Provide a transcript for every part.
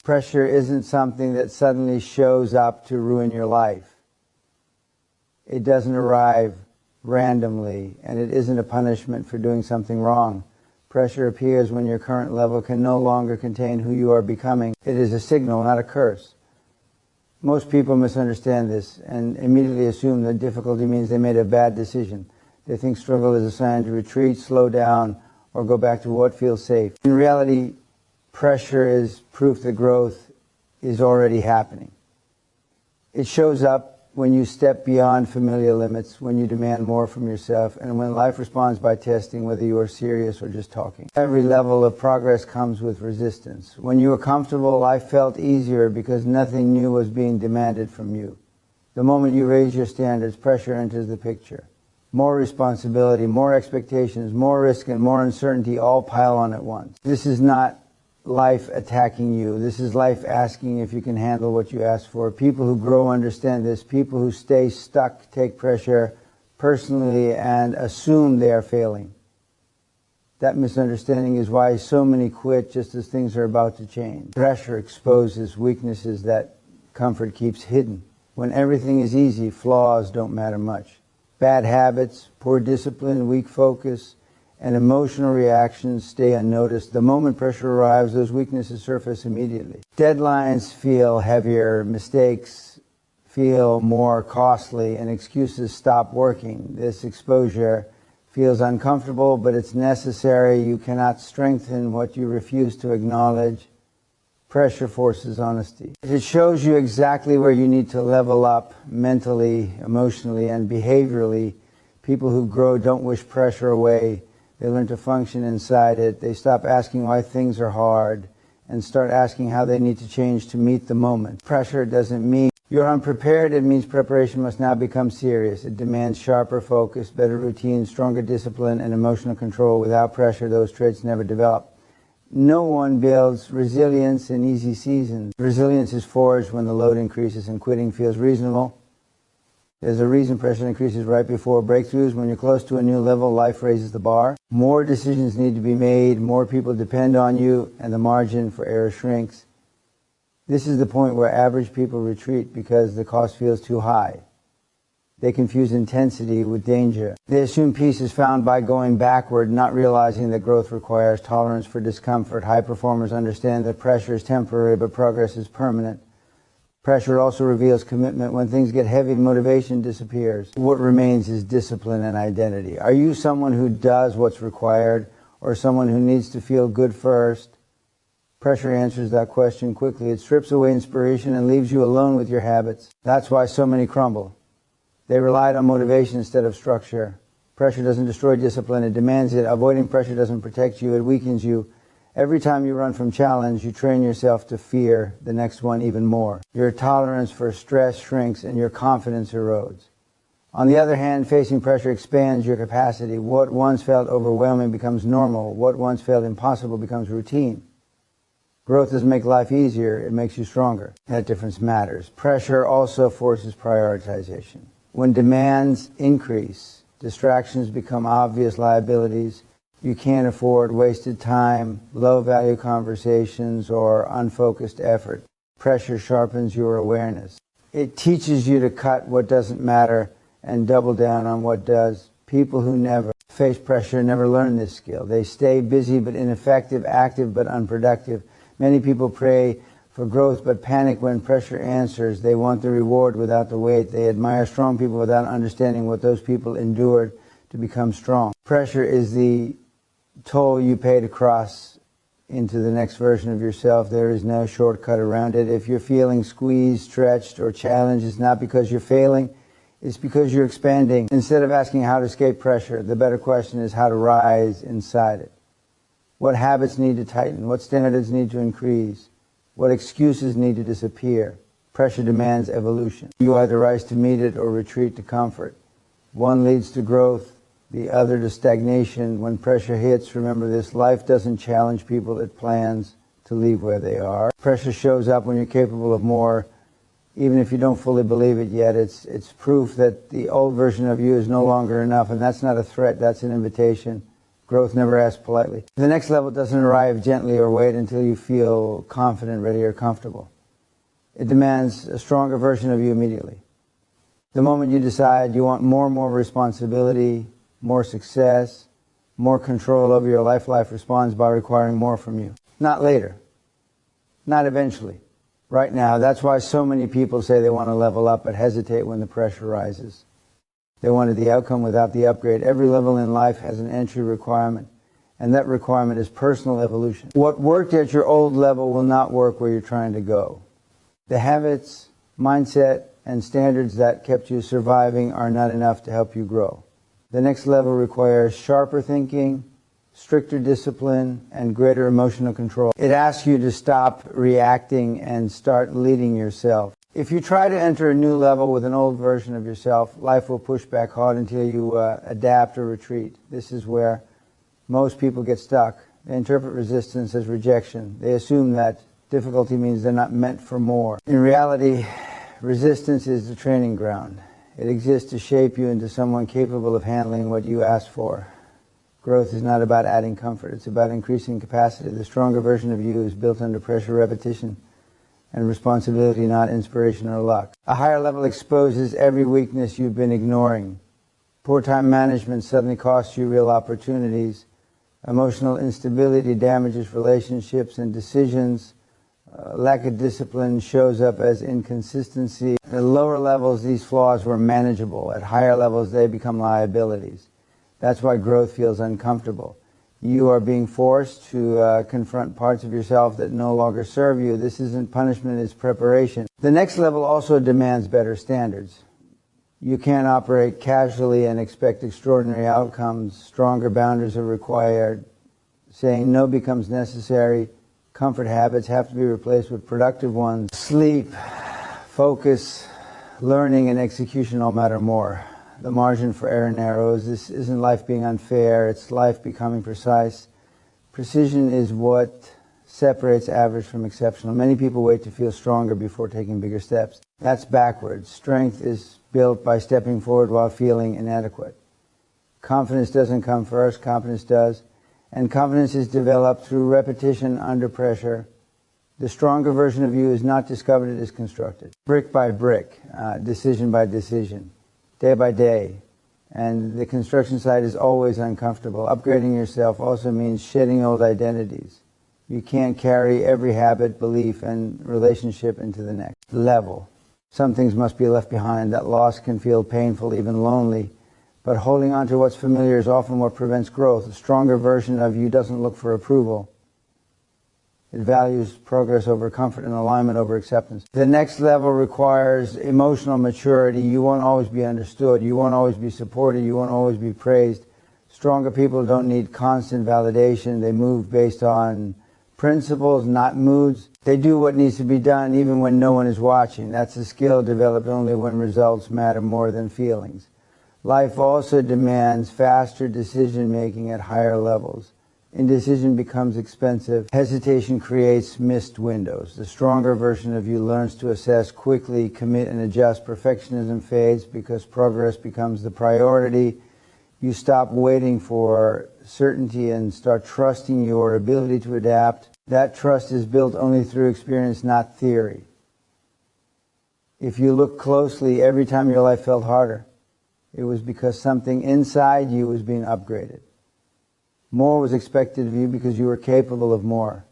Pressure isn't something that suddenly shows up to ruin your life. It doesn't arrive randomly, and it isn't a punishment for doing something wrong. Pressure appears when your current level can no longer contain who you are becoming. It is a signal, not a curse. Most people misunderstand this and immediately assume that difficulty means they made a bad decision. They think struggle is a sign to retreat, slow down, or go back to what feels safe. In reality, pressure is proof that growth is already happening. It shows up when you step beyond familiar limits, when you demand more from yourself, and when life responds by testing whether you are serious or just talking. Every level of progress comes with resistance. When you were comfortable, life felt easier because nothing new was being demanded from you. The moment you raise your standards, pressure enters the picture. More responsibility, more expectations, more risk, and more uncertainty all pile on at once. This is not life attacking you. This is life asking if you can handle what you ask for. People who grow understand this. People who stay stuck take pressure personally and assume they are failing. That misunderstanding is why so many quit just as things are about to change. Pressure exposes weaknesses that comfort keeps hidden. When everything is easy, flaws don't matter much. Bad habits, poor discipline, weak focus, and emotional reactions stay unnoticed. The moment pressure arrives, those weaknesses surface immediately. Deadlines feel heavier, mistakes feel more costly, and excuses stop working. This exposure feels uncomfortable, but it's necessary. You cannot strengthen what you refuse to acknowledge. Pressure forces honesty. It shows you exactly where you need to level up mentally, emotionally, and behaviorally. People who grow don't wish pressure away. They learn to function inside it. They stop asking why things are hard and start asking how they need to change to meet the moment. Pressure doesn't mean you're unprepared. It means preparation must now become serious. It demands sharper focus, better routine, stronger discipline, and emotional control. Without pressure, those traits never develop. No one builds resilience in easy seasons. Resilience is forged when the load increases and quitting feels reasonable. There's a reason pressure increases right before breakthroughs. When you're close to a new level, life raises the bar. More decisions need to be made, more people depend on you, and the margin for error shrinks. This is the point where average people retreat because the cost feels too high. They confuse intensity with danger. They assume peace is found by going backward, not realizing that growth requires tolerance for discomfort. High performers understand that pressure is temporary, but progress is permanent. Pressure also reveals commitment. When things get heavy, motivation disappears. What remains is discipline and identity. Are you someone who does what's required, or someone who needs to feel good first? Pressure answers that question quickly. It strips away inspiration and leaves you alone with your habits. That's why so many crumble. They relied on motivation instead of structure. Pressure doesn't destroy discipline, it demands it. Avoiding pressure doesn't protect you, it weakens you. Every time you run from challenge, you train yourself to fear the next one even more. Your tolerance for stress shrinks and your confidence erodes. On the other hand, facing pressure expands your capacity. What once felt overwhelming becomes normal. What once felt impossible becomes routine. Growth doesn't make life easier, it makes you stronger. That difference matters. Pressure also forces prioritization. When demands increase, distractions become obvious liabilities. You can't afford wasted time, low-value conversations, or unfocused effort. Pressure sharpens your awareness. It teaches you to cut what doesn't matter and double down on what does. People who never face pressure never learn this skill. They stay busy but ineffective, active but unproductive. Many people pray for growth but panic when pressure answers. They want the reward without the weight. They admire strong people without understanding what those people endured to become strong. Pressure is the toll you pay to cross into the next version of yourself. There is no shortcut around it. If you're feeling squeezed, stretched, or challenged, it's not because you're failing, it's because you're expanding. Instead of asking how to escape pressure, the better question is how to rise inside it. What habits need to tighten? What standards need to increase? What excuses need to disappear? Pressure demands evolution. You either rise to meet it or retreat to comfort. One leads to growth, the other to stagnation. When pressure hits, remember this: life doesn't challenge people, it plans to leave where they are. Pressure shows up when you're capable of more, even if you don't fully believe it yet. It's proof that the old version of you is no longer enough, and that's not a threat, that's an invitation Growth never asks politely. The next level doesn't arrive gently or wait until you feel confident, ready, or comfortable. It demands a stronger version of you immediately. The moment you decide you want more and more responsibility, more success, more control over your life responds by requiring more from you. Not later. Not eventually. Right now. That's why so many people say they want to level up but hesitate when the pressure rises. They wanted the outcome without the upgrade. Every level in life has an entry requirement, and that requirement is personal evolution. What worked at your old level will not work where you're trying to go. The habits, mindset, and standards that kept you surviving are not enough to help you grow. The next level requires sharper thinking, stricter discipline, and greater emotional control. It asks you to stop reacting and start leading yourself. If you try to enter a new level with an old version of yourself, life will push back hard until you adapt or retreat. This is where most people get stuck. They interpret resistance as rejection. They assume that difficulty means they're not meant for more. In reality, resistance is the training ground. It exists to shape you into someone capable of handling what you ask for. Growth is not about adding comfort. It's about increasing capacity. The stronger version of you is built under pressure, repetition, and responsibility, not inspiration or luck. A higher level exposes every weakness you've been ignoring. Poor time management suddenly costs you real opportunities. Emotional instability damages relationships and decisions. Lack of discipline shows up as inconsistency. At lower levels, these flaws were manageable. At higher levels, they become liabilities. That's why growth feels uncomfortable. You are being forced to confront parts of yourself that no longer serve you. This isn't punishment, it's preparation. The next level also demands better standards. You can't operate casually and expect extraordinary outcomes. Stronger boundaries are required. Saying no becomes necessary. Comfort habits have to be replaced with productive ones. Sleep, focus, learning, and execution all matter more. The margin for error narrows. This isn't life being unfair, it's life becoming precise. Precision is what separates average from exceptional. Many people wait to feel stronger before taking bigger steps. That's backwards. Strength is built by stepping forward while feeling inadequate. Confidence doesn't come first, competence does. And confidence is developed through repetition under pressure. The stronger version of you is not discovered, it is constructed. Brick by brick, decision by decision, day by day. And the construction site is always uncomfortable. Upgrading yourself also means shedding old identities. You can't carry every habit, belief, and relationship into the next level. Some things must be left behind. That loss can feel painful, even lonely. But holding on to what's familiar is often what prevents growth. A stronger version of you doesn't look for approval. It values progress over comfort and alignment over acceptance. The next level requires emotional maturity. You won't always be understood. You won't always be supported. You won't always be praised. Stronger people don't need constant validation. They move based on principles, not moods. They do what needs to be done even when no one is watching. That's a skill developed only when results matter more than feelings. Life also demands faster decision-making at higher levels. Indecision becomes expensive. Hesitation creates missed windows. The stronger version of you learns to assess quickly, commit, and adjust. Perfectionism fades because progress becomes the priority. You stop waiting for certainty and start trusting your ability to adapt. That trust is built only through experience, not theory. If you look closely, every time your life felt harder, it was because something inside you was being upgraded. More was expected of you because you were capable of more.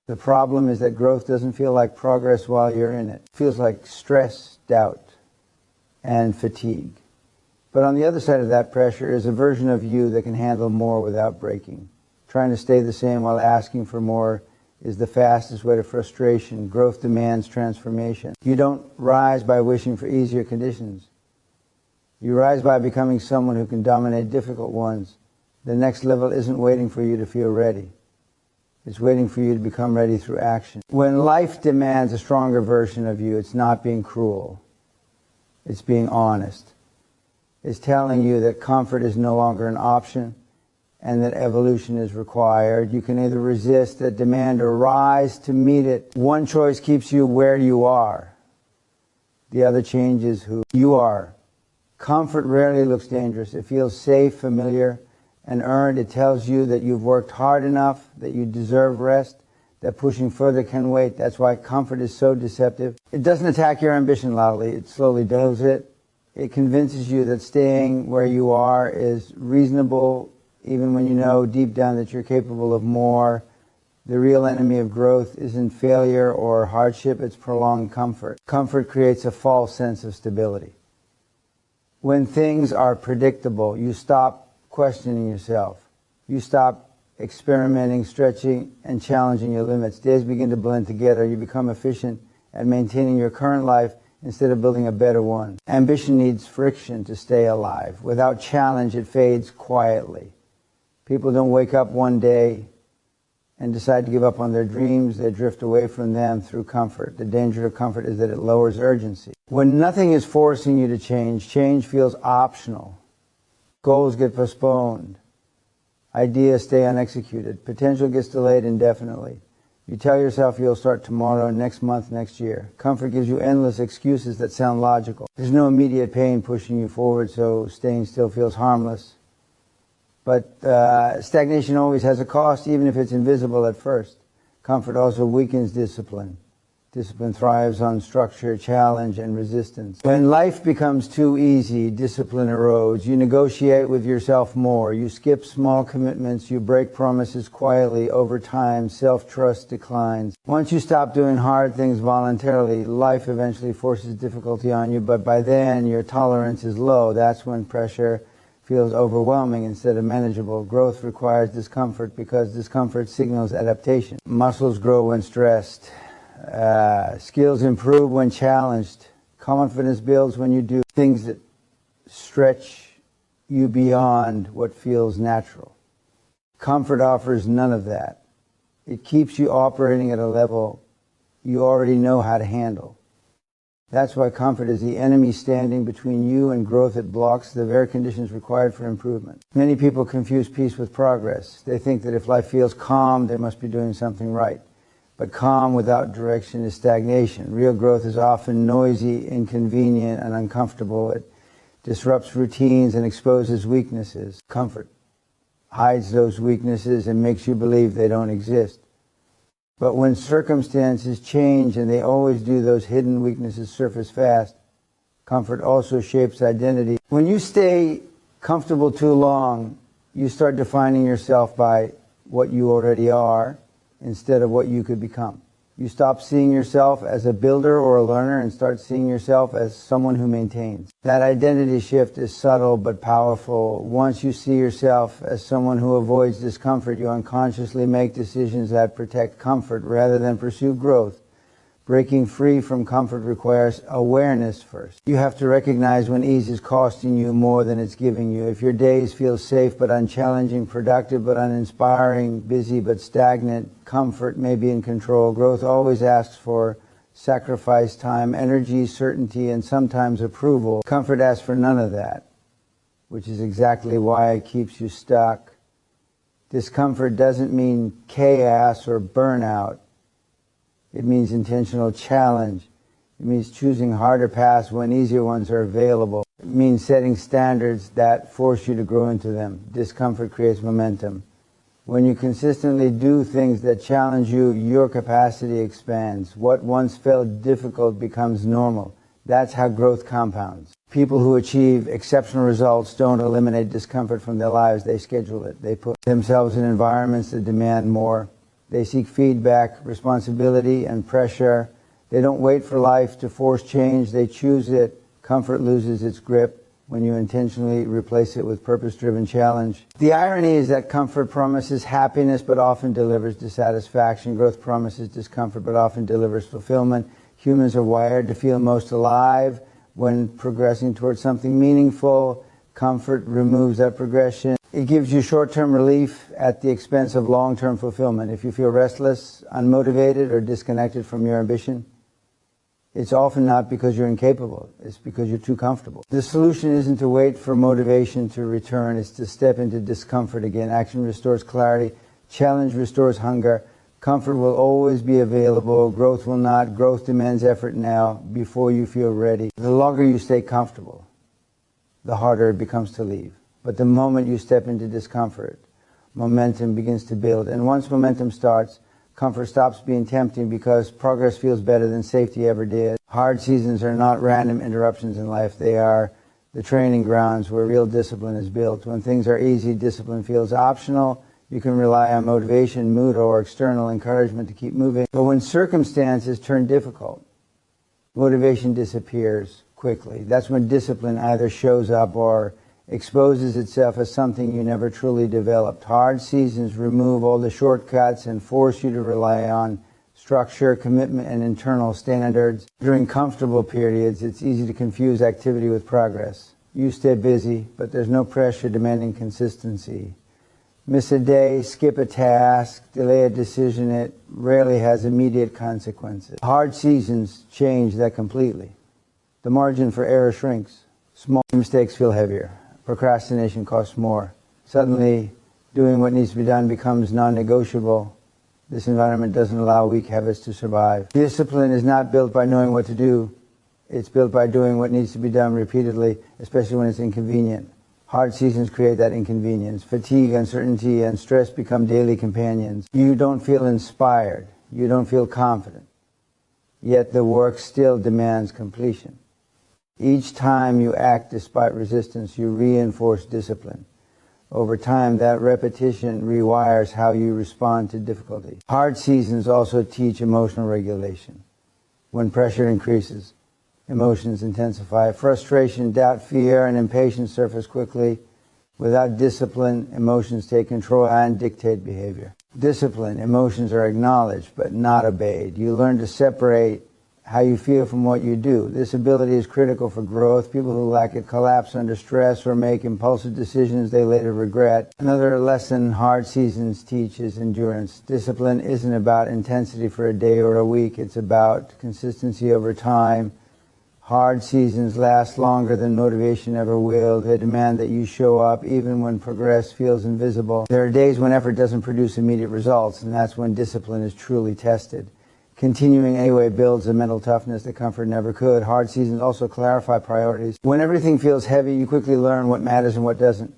The problem is that growth doesn't feel like progress while you're in it. It feels like stress, doubt, and fatigue. But on the other side of that pressure is a version of you that can handle more without breaking. Trying to stay the same while asking for more is the fastest way to frustration. Growth demands transformation. You don't rise by wishing for easier conditions. You rise by becoming someone who can dominate difficult ones. The next level isn't waiting for you to feel ready. It's waiting for you to become ready through action. When life demands a stronger version of you, it's not being cruel. It's being honest. It's telling you that comfort is no longer an option and that evolution is required. You can either resist that demand or rise to meet it. One choice keeps you where you are. The other changes who you are. Comfort rarely looks dangerous. It feels safe, familiar, and earned. It tells you that you've worked hard enough, that you deserve rest, that pushing further can wait. That's why comfort is so deceptive. It doesn't attack your ambition loudly. It slowly does it. It convinces you that staying where you are is reasonable, even when you know deep down that you're capable of more. The real enemy of growth isn't failure or hardship, it's prolonged comfort. Comfort creates a false sense of stability. When things are predictable, you stop questioning yourself. You stop experimenting, stretching, and challenging your limits. Days begin to blend together. You become efficient at maintaining your current life instead of building a better one. Ambition needs friction to stay alive. Without challenge, it fades quietly. People don't wake up one day and decide to give up on their dreams. They drift away from them through comfort. The danger of comfort is that it lowers urgency. When nothing is forcing you to change, change feels optional. Goals get postponed. Ideas stay unexecuted. Potential gets delayed indefinitely. You tell yourself you'll start tomorrow, next month, next year. Comfort gives you endless excuses that sound logical. There's no immediate pain pushing you forward, so staying still feels harmless. But stagnation always has a cost, even if it's invisible at first. Comfort also weakens discipline. Discipline thrives on structure, challenge, and resistance. When life becomes too easy, discipline erodes. You negotiate with yourself more. You skip small commitments. You break promises quietly. Over time, self-trust declines. Once you stop doing hard things voluntarily, life eventually forces difficulty on you, but by then your tolerance is low. That's when pressure feels overwhelming instead of manageable. Growth requires discomfort because discomfort signals adaptation. Muscles grow when stressed. Skills improve when challenged. Confidence builds when you do things that stretch you beyond what feels natural. Comfort offers none of that. It keeps you operating at a level you already know how to handle. That's why comfort is the enemy standing between you and growth. It blocks the very conditions required for improvement. Many people confuse peace with progress. They think that if life feels calm, they must be doing something right. But calm without direction is stagnation. Real growth is often noisy, inconvenient, and uncomfortable. It disrupts routines and exposes weaknesses. Comfort hides those weaknesses and makes you believe they don't exist. But when circumstances change, and they always do, those hidden weaknesses surface fast. Comfort also shapes identity. When you stay comfortable too long, you start defining yourself by what you already are, instead of what you could become. You stop seeing yourself as a builder or a learner and start seeing yourself as someone who maintains. That identity shift is subtle but powerful. Once you see yourself as someone who avoids discomfort, you unconsciously make decisions that protect comfort rather than pursue growth. Breaking free from comfort requires awareness first. You have to recognize when ease is costing you more than it's giving you. If your days feel safe but unchallenging, productive but uninspiring, busy but stagnant, comfort may be in control. Growth always asks for sacrifice, time, energy, certainty, and sometimes approval. Comfort asks for none of that, which is exactly why it keeps you stuck. Discomfort doesn't mean chaos or burnout. It means intentional challenge. It means choosing harder paths when easier ones are available. It means setting standards that force you to grow into them. Discomfort creates momentum. When you consistently do things that challenge you, your capacity expands. What once felt difficult becomes normal. That's how growth compounds. People who achieve exceptional results don't eliminate discomfort from their lives. They schedule it. They put themselves in environments that demand more. They seek feedback, responsibility, and pressure. They don't wait for life to force change. They choose it. Comfort loses its grip when you intentionally replace it with purpose-driven challenge. The irony is that comfort promises happiness but often delivers dissatisfaction. Growth promises discomfort but often delivers fulfillment. Humans are wired to feel most alive when progressing towards something meaningful. Comfort removes that progression. It gives you short-term relief at the expense of long-term fulfillment. If you feel restless, unmotivated, or disconnected from your ambition, it's often not because you're incapable. It's because you're too comfortable. The solution isn't to wait for motivation to return. It's to step into discomfort again. Action restores clarity. Challenge restores hunger. Comfort will always be available. Growth will not. Growth demands effort now before you feel ready. The longer you stay comfortable, the harder it becomes to leave. But the moment you step into discomfort, momentum begins to build. And once momentum starts, comfort stops being tempting because progress feels better than safety ever did. Hard seasons are not random interruptions in life. They are the training grounds where real discipline is built. When things are easy, discipline feels optional. You can rely on motivation, mood, or external encouragement to keep moving. But when circumstances turn difficult, motivation disappears quickly. That's when discipline either shows up or exposes itself as something you never truly developed. Hard seasons remove all the shortcuts and force you to rely on structure, commitment, and internal standards. During comfortable periods, it's easy to confuse activity with progress. You stay busy, but there's no pressure demanding consistency. Miss a day, skip a task, delay a decision, it rarely has immediate consequences. Hard seasons change that completely. The margin for error shrinks. Small mistakes feel heavier. Procrastination costs more. Suddenly, doing what needs to be done becomes non-negotiable. This environment doesn't allow weak habits to survive. Discipline is not built by knowing what to do. It's built by doing what needs to be done repeatedly, especially when it's inconvenient. Hard seasons create that inconvenience. Fatigue, uncertainty, and stress become daily companions. You don't feel inspired. You don't feel confident. Yet the work still demands completion. Each time you act despite resistance, you reinforce discipline. Over time, that repetition rewires how you respond to difficulty. Hard seasons also teach emotional regulation. When pressure increases, emotions intensify. Frustration, doubt, fear, and impatience surface quickly. Without discipline, emotions take control and dictate behavior. Discipline, emotions are acknowledged but not obeyed. You learn to separate how you feel from what you do. This ability is critical for growth. People who lack it collapse under stress or make impulsive decisions they later regret. Another lesson hard seasons teach is endurance. Discipline isn't about intensity for a day or a week. It's about consistency over time. Hard seasons last longer than motivation ever will. They demand that you show up even when progress feels invisible. There are days when effort doesn't produce immediate results, and that's when discipline is truly tested. Continuing anyway builds a mental toughness that comfort never could. Hard seasons also clarify priorities. When everything feels heavy, you quickly learn what matters and what doesn't.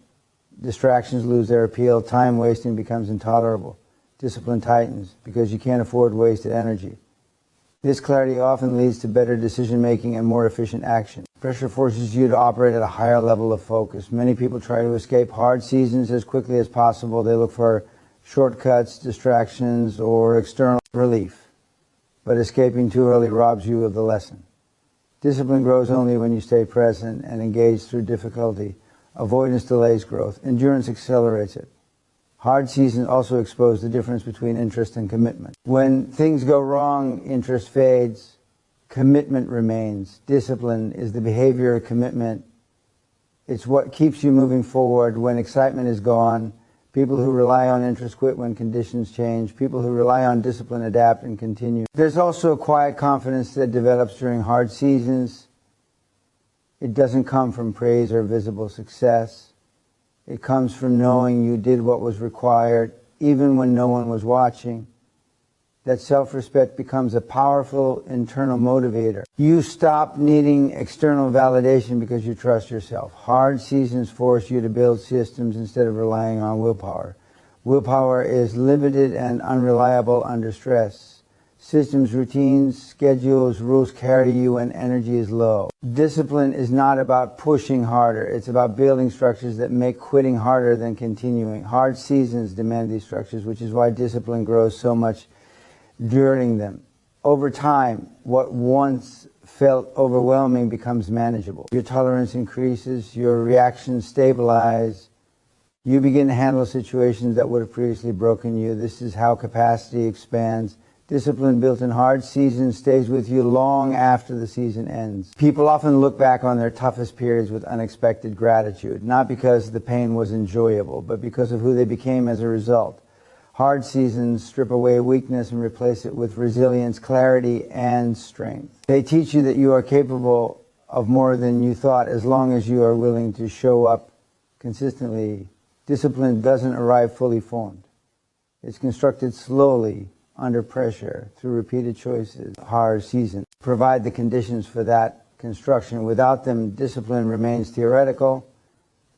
Distractions lose their appeal. Time wasting becomes intolerable. Discipline tightens because you can't afford wasted energy. This clarity often leads to better decision-making and more efficient action. Pressure forces you to operate at a higher level of focus. Many people try to escape hard seasons as quickly as possible. They look for shortcuts, distractions, or external relief. But escaping too early robs you of the lesson. Discipline grows only when you stay present and engage through difficulty. Avoidance delays growth. Endurance accelerates it. Hard seasons also expose the difference between interest and commitment. When things go wrong, interest fades, commitment remains. Discipline is the behavior of commitment. It's what keeps you moving forward when excitement is gone. People who rely on interest quit when conditions change. People who rely on discipline adapt and continue. There's also a quiet confidence that develops during hard seasons. It doesn't come from praise or visible success. It comes from knowing you did what was required, even when no one was watching. That self-respect becomes a powerful internal motivator. You stop needing external validation because you trust yourself. Hard seasons force you to build systems instead of relying on willpower. Willpower is limited and unreliable under stress. Systems, routines, schedules, rules carry you when energy is low. Discipline is not about pushing harder. It's about building structures that make quitting harder than continuing. Hard seasons demand these structures, which is why discipline grows so much during them. Over time, what once felt overwhelming becomes manageable. Your tolerance increases, your reactions stabilize. You begin to handle situations that would have previously broken you. This is how capacity expands. Discipline built in hard seasons stays with you long after the season ends. People often look back on their toughest periods with unexpected gratitude, not because the pain was enjoyable, but because of who they became as a result. Hard seasons strip away weakness and replace it with resilience, clarity, and strength. They teach you that you are capable of more than you thought as long as you are willing to show up consistently. Discipline doesn't arrive fully formed. It's constructed slowly under pressure through repeated choices. Hard seasons provide the conditions for that construction. Without them, discipline remains theoretical.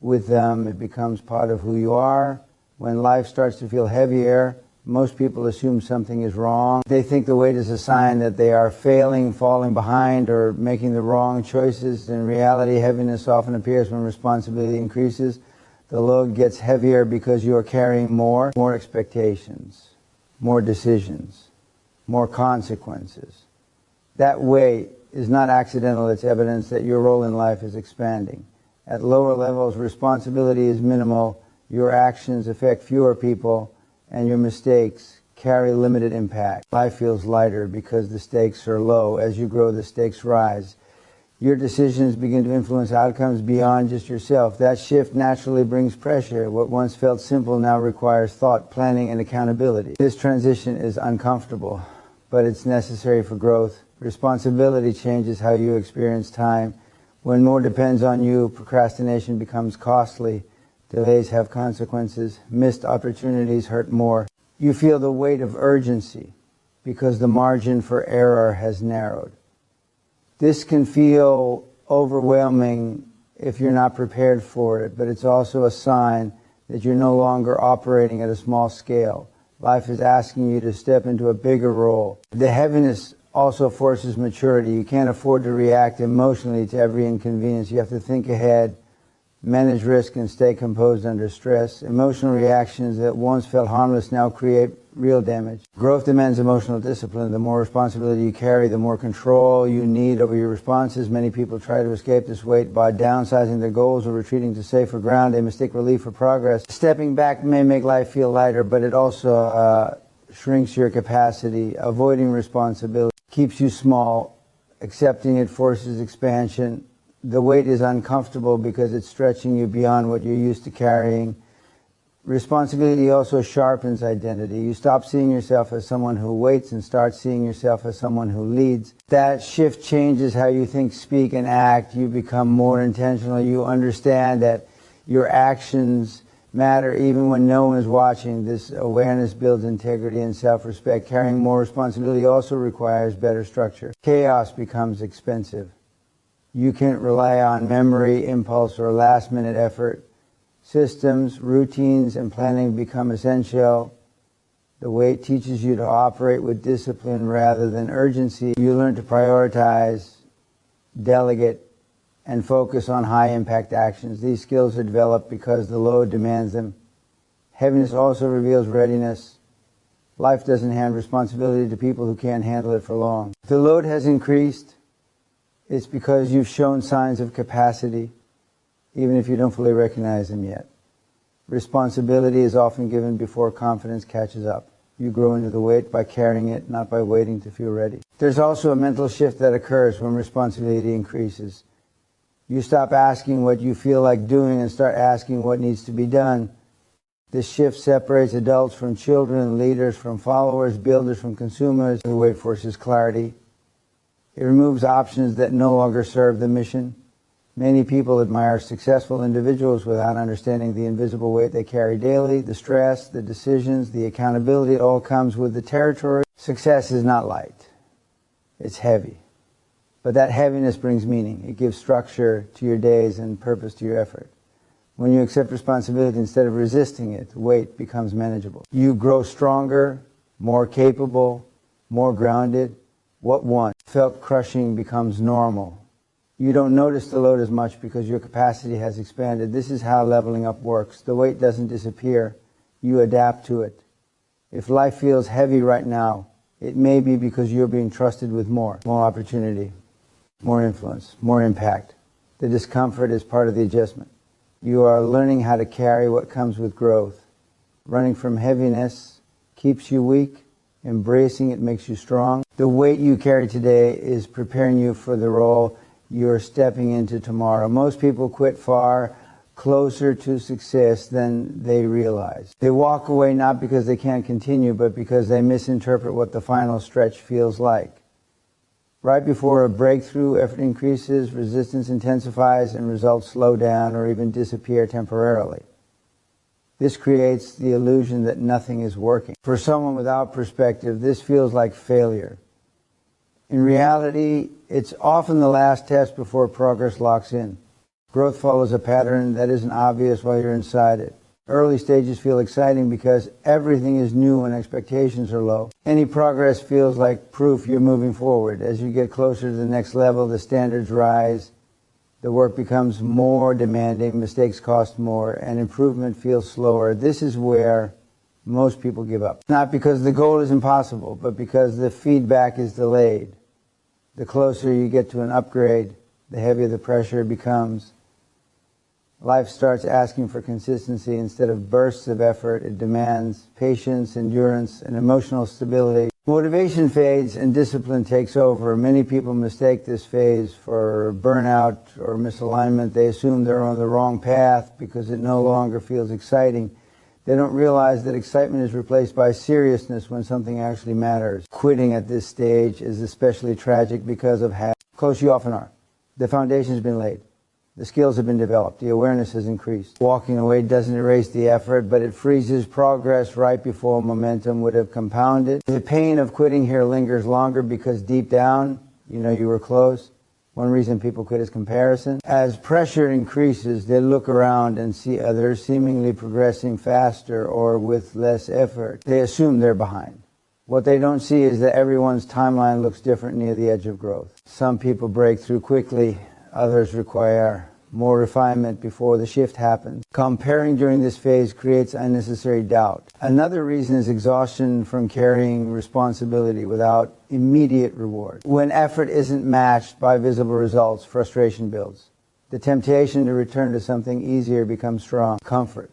with them. It becomes part of who you are. When life starts to feel heavier, most people assume something is wrong. They think the weight is a sign that they are failing, falling behind, or making the wrong choices. In reality, heaviness often appears when responsibility increases. The load gets heavier because you are carrying more expectations, more decisions, more consequences. That weight is not accidental. It's evidence that your role in life is expanding. At lower levels, responsibility is minimal. Your actions affect fewer people, and your mistakes carry limited impact. Life feels lighter because the stakes are low. As you grow, the stakes rise. Your decisions begin to influence outcomes beyond just yourself. That shift naturally brings pressure. What once felt simple now requires thought, planning, and accountability. This transition is uncomfortable, but it's necessary for growth. Responsibility changes how you experience time. When more depends on you, procrastination becomes costly. Delays have consequences. Missed opportunities hurt more. You feel the weight of urgency because the margin for error has narrowed. This can feel overwhelming if you're not prepared for it, but it's also a sign that you're no longer operating at a small scale. Life is asking you to step into a bigger role. The heaviness also forces maturity. You can't afford to react emotionally to every inconvenience. You have to think ahead, manage risk, and stay composed under stress. Emotional reactions that once felt harmless now create real damage. Growth demands emotional discipline. The more responsibility you carry, the more control you need over your responses. Many people try to escape this weight by downsizing their goals or retreating to safer ground. They mistake relief for progress. Stepping back may make life feel lighter, but it also shrinks your capacity. Avoiding responsibility keeps you small. Accepting it forces expansion. The weight is uncomfortable because it's stretching you beyond what you're used to carrying. Responsibility also sharpens identity. You stop seeing yourself as someone who waits and start seeing yourself as someone who leads. That shift changes how you think, speak, and act. You become more intentional. You understand that your actions matter even when no one is watching. This awareness builds integrity and self-respect. Carrying more responsibility also requires better structure. Chaos becomes expensive. You can't rely on memory, impulse, or last-minute effort. Systems, routines, and planning become essential. The weight teaches you to operate with discipline rather than urgency. You learn to prioritize, delegate, and focus on high-impact actions. These skills are developed because the load demands them. Heaviness also reveals readiness. Life doesn't hand responsibility to people who can't handle it for long. If the load has increased, it's because you've shown signs of capacity, even if you don't fully recognize them yet. Responsibility is often given before confidence catches up. You grow into the weight by carrying it, not by waiting to feel ready. There's also a mental shift that occurs when responsibility increases. You stop asking what you feel like doing and start asking what needs to be done. This shift separates adults from children, leaders from followers, builders from consumers. The weight forces clarity. It removes options that no longer serve the mission. Many people admire successful individuals without understanding the invisible weight they carry daily, the stress, the decisions, the accountability. It all comes with the territory. Success is not light. It's heavy. But that heaviness brings meaning. It gives structure to your days and purpose to your effort. When you accept responsibility instead of resisting it, the weight becomes manageable. You grow stronger, more capable, more grounded. What once felt crushing becomes normal. You don't notice the load as much because your capacity has expanded. This is how leveling up works. The weight doesn't disappear. You adapt to it. If life feels heavy right now, it may be because you're being trusted with more opportunity, more influence, more impact. The discomfort is part of the adjustment. You are learning how to carry what comes with growth. Running from heaviness keeps you weak. Embracing it makes you strong. The weight you carry today is preparing you for the role you're stepping into tomorrow. Most people quit far closer to success than they realize. They walk away not because they can't continue, but because they misinterpret what the final stretch feels like. Right before a breakthrough, effort increases, resistance intensifies, and results slow down or even disappear temporarily. This creates the illusion that nothing is working. For someone without perspective, this feels like failure. In reality, it's often the last test before progress locks in. Growth follows a pattern that isn't obvious while you're inside it. Early stages feel exciting because everything is new and expectations are low. Any progress feels like proof you're moving forward. As you get closer to the next level, the standards rise, the work becomes more demanding, mistakes cost more, and improvement feels slower. This is where most people give up. Not because the goal is impossible, but because the feedback is delayed. The closer you get to an upgrade, the heavier the pressure becomes. Life starts asking for consistency instead of bursts of effort. It demands patience, endurance, and emotional stability. Motivation fades and discipline takes over. Many people mistake this phase for burnout or misalignment. They assume they're on the wrong path because it no longer feels exciting. They don't realize that excitement is replaced by seriousness when something actually matters. Quitting at this stage is especially tragic because of how close you often are. The foundation has been laid. The skills have been developed. The awareness has increased. Walking away doesn't erase the effort, but it freezes progress right before momentum would have compounded. The pain of quitting here lingers longer because deep down, you know you were close. One reason people quit is comparison. As pressure increases, they look around and see others seemingly progressing faster or with less effort. They assume they're behind. What they don't see is that everyone's timeline looks different near the edge of growth. Some people break through quickly. Others require more refinement before the shift happens. Comparing during this phase creates unnecessary doubt. Another reason is exhaustion from carrying responsibility without immediate reward. When effort isn't matched by visible results, frustration builds. The temptation to return to something easier becomes strong. Comfort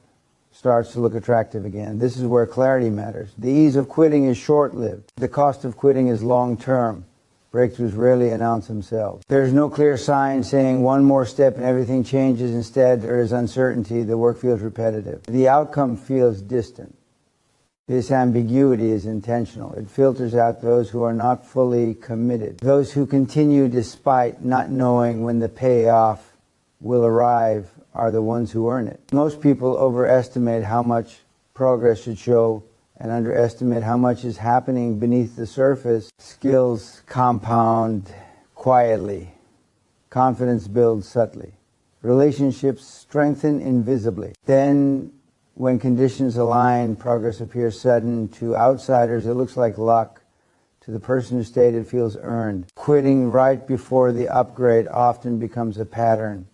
starts to look attractive again. This is where clarity matters. The ease of quitting is short-lived. The cost of quitting is long-term. Breakthroughs rarely announce themselves. There's no clear sign saying one more step and everything changes. Instead, there is uncertainty. The work feels repetitive. The outcome feels distant. This ambiguity is intentional. It filters out those who are not fully committed, those who continue despite not knowing when the payoff will arrive are the ones who earn it. Most people overestimate how much progress should show and underestimate how much is happening beneath the surface. Skills compound quietly. Confidence builds subtly. Relationships strengthen invisibly. Then, when conditions align, progress appears sudden. To outsiders, it looks like luck. To the person who stayed, it feels earned. Quitting right before the upgrade often becomes a pattern.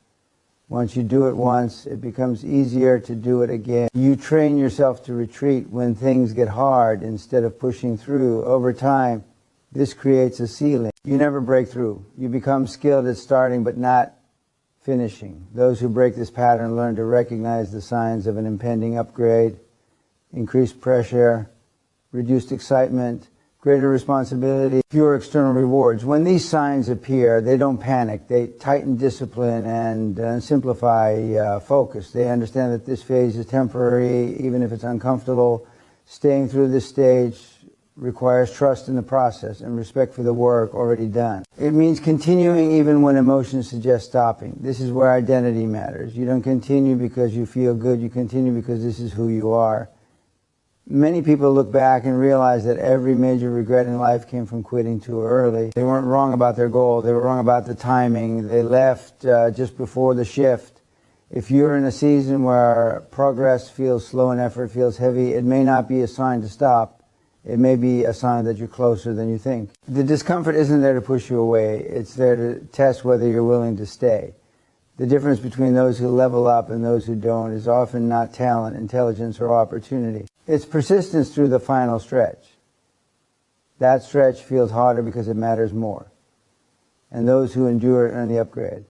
Once you do it once, it becomes easier to do it again. You train yourself to retreat when things get hard instead of pushing through. Over time, this creates a ceiling. You never break through. You become skilled at starting but not finishing. Those who break this pattern learn to recognize the signs of an impending upgrade, increased pressure, reduced excitement, greater responsibility, fewer external rewards. When these signs appear, they don't panic. They tighten discipline and simplify focus. They understand that this phase is temporary, even if it's uncomfortable. Staying through this stage requires trust in the process and respect for the work already done. It means continuing even when emotions suggest stopping. This is where identity matters. You don't continue because you feel good. You continue because this is who you are. Many people look back and realize that every major regret in life came from quitting too early. They weren't wrong about their goal. They were wrong about the timing. They left just before the shift. If you're in a season where progress feels slow and effort feels heavy, it may not be a sign to stop. It may be a sign that you're closer than you think. The discomfort isn't there to push you away. It's there to test whether you're willing to stay. The difference between those who level up and those who don't is often not talent, intelligence, or opportunity. It's persistence through the final stretch. That stretch feels harder because it matters more. And those who endure earn the upgrade.